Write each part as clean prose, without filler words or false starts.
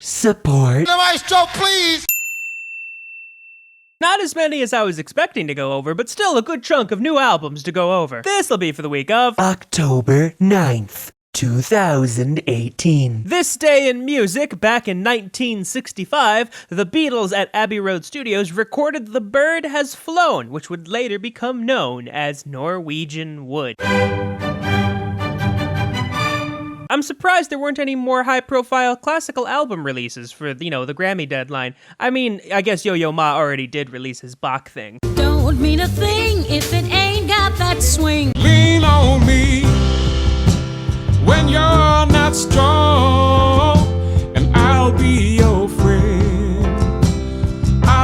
Support. The maestro, please! Not as many as I was expecting to go over, but still a good chunk of new albums to go over. This'll be for the week of October 9th, 2018. This Day in Music. Back in 1965, the Beatles at Abbey Road Studios recorded The Bird Has Flown, which would later become known as Norwegian Wood. I'm surprised there weren't any more high-profile classical album releases for, the Grammy deadline. I mean, I guess Yo-Yo Ma already did release his Bach thing. Don't mean a thing if it ain't got that swing. Lean on me when you're not strong, and I'll be your friend.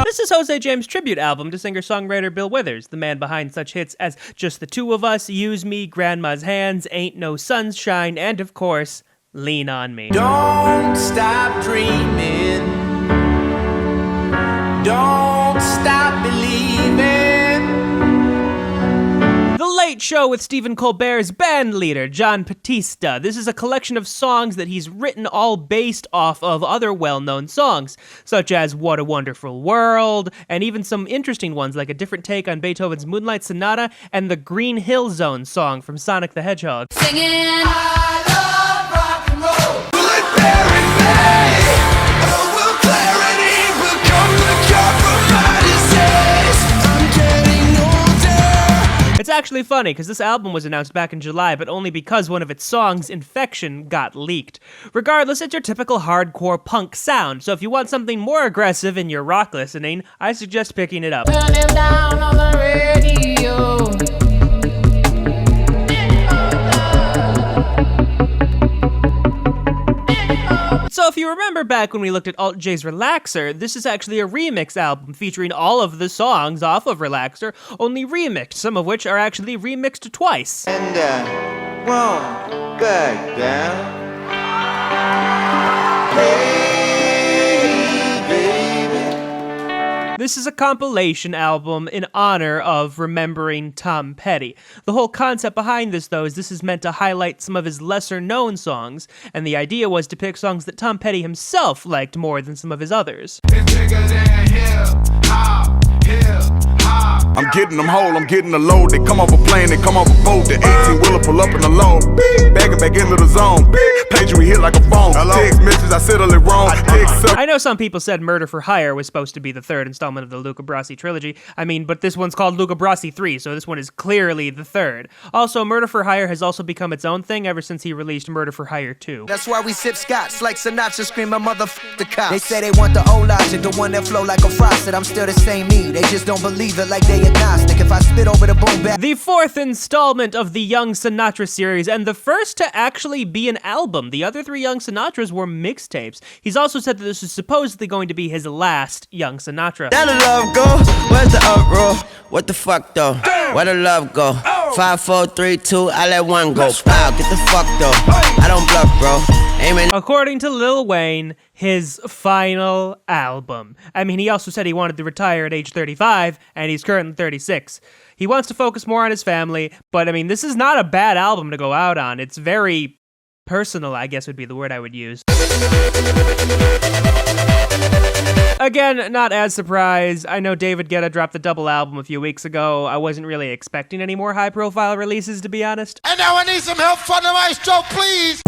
This is José James' tribute album to singer-songwriter Bill Withers, the man behind such hits as Just the Two of Us, Use Me, Grandma's Hands, Ain't No Sunshine, and of course, Lean on Me. Don't stop dreaming. Don't stop believing. The Late Show with Stephen Colbert's band leader, John Batiste. This is a collection of songs that he's written all based off of other well-known songs, such as What a Wonderful World, and even some interesting ones like a different take on Beethoven's Moonlight Sonata and the Green Hill Zone song from Sonic the Hedgehog. Singing. I love rock and roll. Will it bear in May? Or will clarity become the cure for my disease? I'm getting older. It's actually funny, because this album was announced back in July, but only because one of its songs, Infection, got leaked. Regardless, it's your typical hardcore punk sound, so if you want something more aggressive in your rock listening, I suggest picking it up. Turn him down on the radio. So if you remember back when we looked at Alt J's Relaxer, this is actually a remix album featuring all of the songs off of Relaxer, only remixed, some of which are actually remixed twice. And won't back down. Hey, baby. This is a compilation album in honor of remembering Tom Petty. The whole concept behind this, though, is this is meant to highlight some of his lesser-known songs, and the idea was to pick songs that Tom Petty himself liked more than some of his others. It's bigger than hip hop, hip hop. I'm getting them whole, I'm getting the load. They come off a plane, they come off a boat. The 18-wheeler pull up in the load. Bagging back into the zone. Pager we hit like a phone. Text messages, I settle it wrong. I know some people said Murder for Hire was supposed to be the third installment of the Luca Brasi trilogy. I mean, but this one's called Luca Brasi 3, so this one is clearly the third. Also, Murder for Hire has also become its own thing ever since he released Murder for Hire 2. That's why we sip scotch like Sinatra screaming motherfuck the cops. They say they want the old logic, the one that flow like a faucet. I'm still the same me, they just don't believe it like they agnostic. If I spit over the boom back. The fourth installment of the Young Sinatra series, and the first to actually be an album. The other three Young Sinatras were mixtapes. He's also said that this is supposedly going to be his last Young Sinatra. Where the love go? Where's the uproar? What the fuck though? Where the love go? 5, 4, 3, 2, I let one go. Wow, get the fuck though. I don't bluff, bro. Aiming. According to Lil Wayne, his final album. I mean, he also said he wanted to retire at age 35, and he's currently 36. He wants to focus more on his family, but I mean, this is not a bad album to go out on. It's very personal, I guess would be the word I would use. Again, not as surprised. I know David Guetta dropped the double album a few weeks ago. I wasn't really expecting any more high-profile releases, to be honest. And now I need some help from the maestro, please!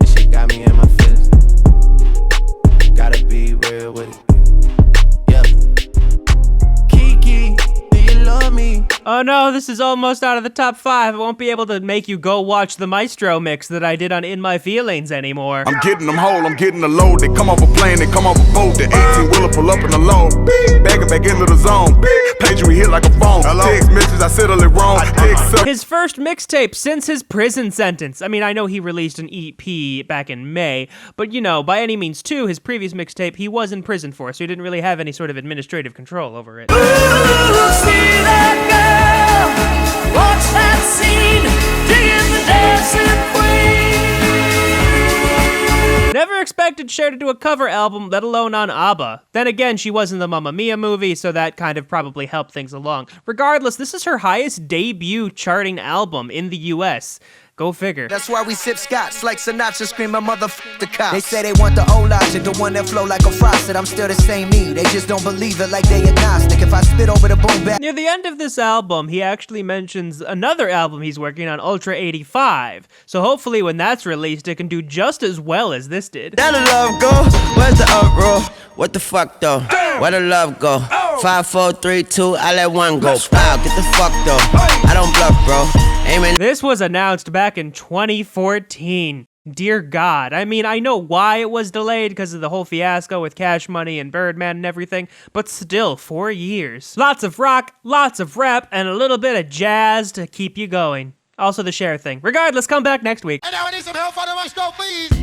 This shit got me in my feelings. Gotta be real with it. Yeah. Kiki, do you love me? Oh no, this is almost out of the top 5. I won't be able to make you go watch the Maestro mix that I did on In My Feelings anymore. I'm getting them whole, I'm getting the load. They come off a plane, they come off a boat. The 18-wheeler pull up in the load. Bagging back into the zone. Pager we hit like a phone. Text messages, I settle it wrong. His first mixtape since his prison sentence. I mean, I know he released an EP back in May, but by any means too, his previous mixtape he was in prison for, so he didn't really have any sort of administrative control over it. Ooh, see that girl. Watch that scene. Digging the dancing queen. Never expected Cher to do a cover album, let alone on ABBA. Then again, she was in the Mamma Mia movie, so that kind of probably helped things along. Regardless, this is her highest debut charting album in the US. Go figure. That's why we sip scotch like Sinatra screaming the cops. They say they want the old logic, the one that flow like a faucet. I'm still the same me, they just don't believe it like they agnostic. If I spit over the boom back. Near the end of this album, he actually mentions another album he's working on, Ultra 85. So hopefully when that's released, it can do just as well as this did. Where the love go? Where's the uproar? What the fuck though? Where the love go? 5, 4, 3, 2, I let one go. Wow, get the fuck though. I don't bluff, bro. Aiming. This was announced back in 2014. Dear God. I mean, I know why it was delayed because of the whole fiasco with Cash Money and Birdman and everything, but still, 4 years. Lots of rock, lots of rap, and a little bit of jazz to keep you going. Also the Cher thing. Regardless, come back next week. And now I need some help on the rush, go please.